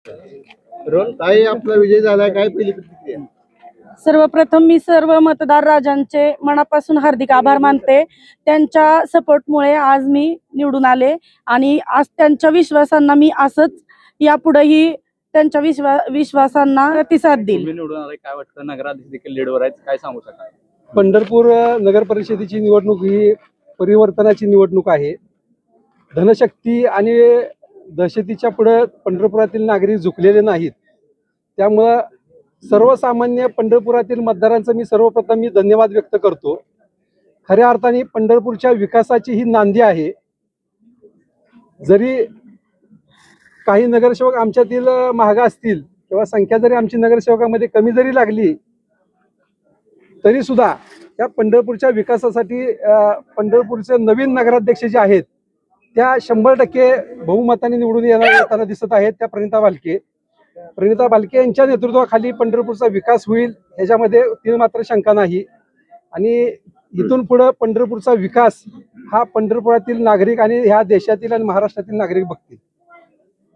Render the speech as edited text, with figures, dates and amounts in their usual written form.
ताई आपला विजय झालाय, काय पहिली प्रतिक्रिया? सर्वप्रथम मी सर्व मतदार राजांचे मनापासून हार्दिक आभार मानते। त्यांच्या सपोर्टमुळे आज मी निवडून आले आणि आज त्यांच्या विश्वासांना मी असंच यापुढेही त्यांच्या विश्वासांना प्रतिसाद देईल। तुम्ही निवडून आलाय, काय वाटतं? नगराध्यक्ष देखील लीडवर आहेत, काय सांगू शकाल? पंढरपूर नगर परिषदेची निवडणूक ही परिवर्तनाची निवडणूक आहे। धनशक्ती आणि दहशतीच्या पुढे पंढरपुरातील नागरिक झुकलेले नाहीत। त्यामुळे सर्वसामान्य पंढरपुरातील मतदारांचा मी सर्वप्रथम धन्यवाद व्यक्त करतो। खऱ्या अर्थाने पंढरपूरच्या विकासाची ही नांदी आहे। जरी काही नगरसेवक आमच्यातील महाग असतील किंवा संख्या जरी आमची नगरसेवकामध्ये कमी जरी लागली तरी सुद्धा या पंढरपूरच्या विकासासाठी पंढरपूरचे नवीन नगराध्यक्ष जे आहेत त्या 100% बहुमताने निवडून येताना दिसत आहेत। त्या प्रणिता भालके यांच्या नेतृत्वाखाली पंढरपूरचा विकास होईल ह्याच्यामध्ये तीळ मात्र शंका नाही। आणि इथून पुढे पंढरपूरचा विकास हा पंढरपुरातील नागरिक आणि ह्या देशातील आणि महाराष्ट्रातील नागरिक बघतील।